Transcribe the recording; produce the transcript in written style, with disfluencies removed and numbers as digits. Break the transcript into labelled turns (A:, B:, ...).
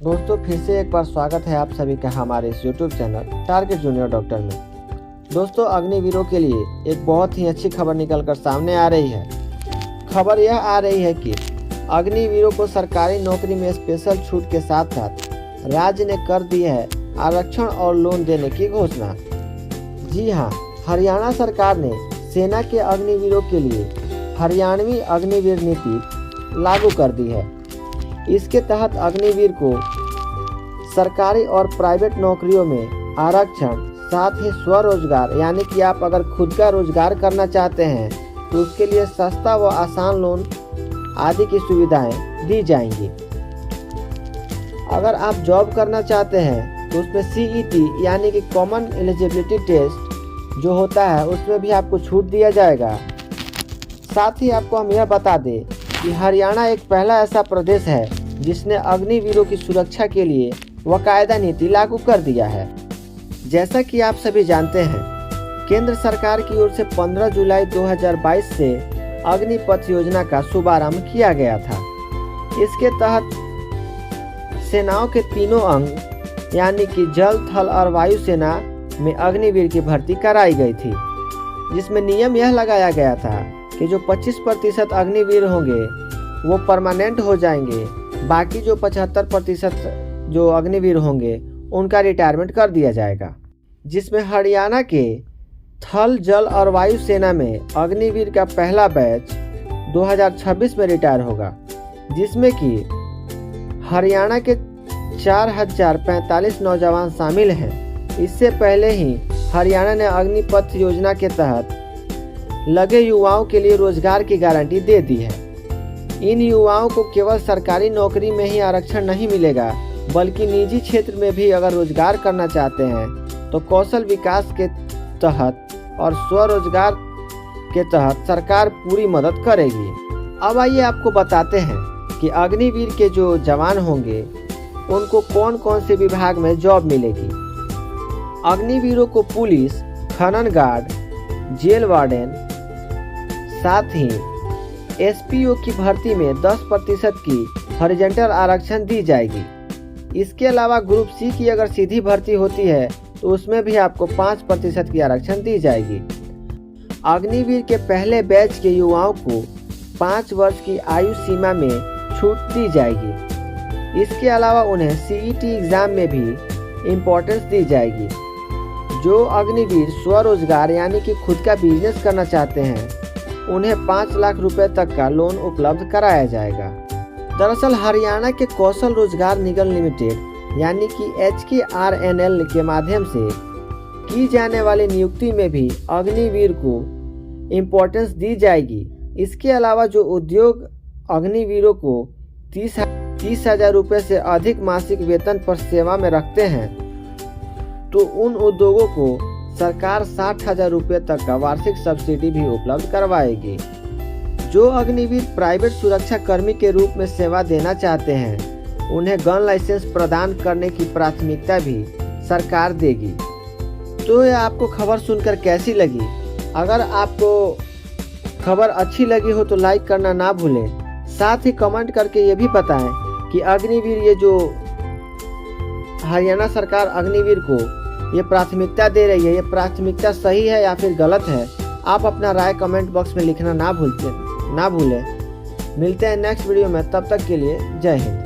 A: दोस्तों फिर से एक बार स्वागत है आप सभी का हमारे इस YouTube channel target junior doctor में। दोस्तों अग्निवीरों के लिए एक बहुत ही अच्छी खबर निकलकर सामने आ रही है। खबर यह आ रही है कि अग्निवीरों को सरकारी नौकरी में स्पेशल छूट के साथ साथ राज्य ने कर दी है आरक्षण और लोन देने की घोषणा। जी हाँ, हरियाणा सरकार ने सेना के अग्निवीरों के लिए हरियाणवी अग्निवीर नीति लागू कर दी है। इसके तहत अग्निवीर को सरकारी और प्राइवेट नौकरियों में आरक्षण, साथ ही स्वरोजगार यानी कि आप अगर खुद का रोजगार करना चाहते हैं तो उसके लिए सस्ता व आसान लोन आदि की सुविधाएं दी जाएंगी। अगर आप जॉब करना चाहते हैं तो उसमें CET यानी कि कॉमन एलिजिबिलिटी टेस्ट जो होता है उसमें भी आपको छूट दिया जाएगा। साथ ही आपको हम यह बता दें कि हरियाणा एक पहला ऐसा प्रदेश है जिसने अग्निवीरों की सुरक्षा के लिए बाकायदा नीति लागू कर दिया है। जैसा कि आप सभी जानते हैं, केंद्र सरकार की ओर से 15 जुलाई 2022 से अग्निपथ योजना का शुभारंभ किया गया था। इसके तहत सेनाओं के तीनों अंग यानी कि जल, थल और वायु सेना में अग्निवीर की भर्ती कराई गई थी, जिसमें नियम यह लगाया गया था कि जो 25% अग्निवीर होंगे वो परमानेंट हो जाएंगे, बाकी जो 75% जो अग्निवीर होंगे उनका रिटायरमेंट कर दिया जाएगा। जिसमें हरियाणा के थल, जल और वायु सेना में अग्निवीर का पहला बैच 2026 में रिटायर होगा, जिसमें कि हरियाणा के 4045 नौजवान शामिल हैं। इससे पहले ही हरियाणा ने अग्निपथ योजना के तहत लगे युवाओं के लिए रोजगार की गारंटी दे दी है। इन युवाओं को केवल सरकारी नौकरी में ही आरक्षण नहीं मिलेगा, बल्कि निजी क्षेत्र में भी अगर रोजगार करना चाहते हैं तो कौशल विकास के तहत और स्वरोजगार के तहत सरकार पूरी मदद करेगी। अब आइए आपको बताते हैं कि अग्निवीर के जो जवान होंगे उनको कौन कौन से विभाग में जॉब मिलेगी। अग्निवीरों को पुलिस, खनन गार्ड, जेल वार्डन, साथ ही SPO की भर्ती में 10% की हॉरिजॉन्टल आरक्षण दी जाएगी। इसके अलावा ग्रुप C की अगर सीधी भर्ती होती है तो उसमें भी आपको 5% की आरक्षण दी जाएगी। अग्निवीर के पहले बैच के युवाओं को 5 वर्ष की आयु सीमा में छूट दी जाएगी। इसके अलावा उन्हें CET एग्जाम में भी इम्पोर्टेंस दी जाएगी। जो अग्निवीर स्वरोजगार यानी कि खुद का बिजनेस करना चाहते हैं उन्हें 5 लाख रुपए तक का लोन उपलब्ध कराया जाएगा। दरअसल हरियाणा के कौशल रोजगार निगम लिमिटेड यानी कि HKRNL के माध्यम से की जाने वाली नियुक्ति में भी अग्निवीर को इम्पोर्टेंस दी जाएगी। इसके अलावा जो उद्योग अग्निवीरों को 30,000 रुपये से अधिक मासिक वेतन पर सेवा में रखते हैं तो उन उद्योगों को सरकार 60,000 रुपये तक का वार्षिक सब्सिडी भी उपलब्ध करवाएगी। जो अग्निवीर प्राइवेट सुरक्षा कर्मी के रूप में सेवा देना चाहते हैं उन्हें गन लाइसेंस प्रदान करने की प्राथमिकता भी सरकार देगी। तो ये आपको खबर सुनकर कैसी लगी? अगर आपको खबर अच्छी लगी हो तो लाइक करना ना भूलें। साथ ही कमेंट करके ये भी बताएं कि अग्निवीर ये जो हरियाणा सरकार अग्निवीर को ये प्राथमिकता दे रही है, ये प्राथमिकता सही है या फिर गलत है। आप अपना राय कमेंट बॉक्स में लिखना ना भूलें। मिलते हैं नेक्स्ट वीडियो में, तब तक के लिए जय हिंद।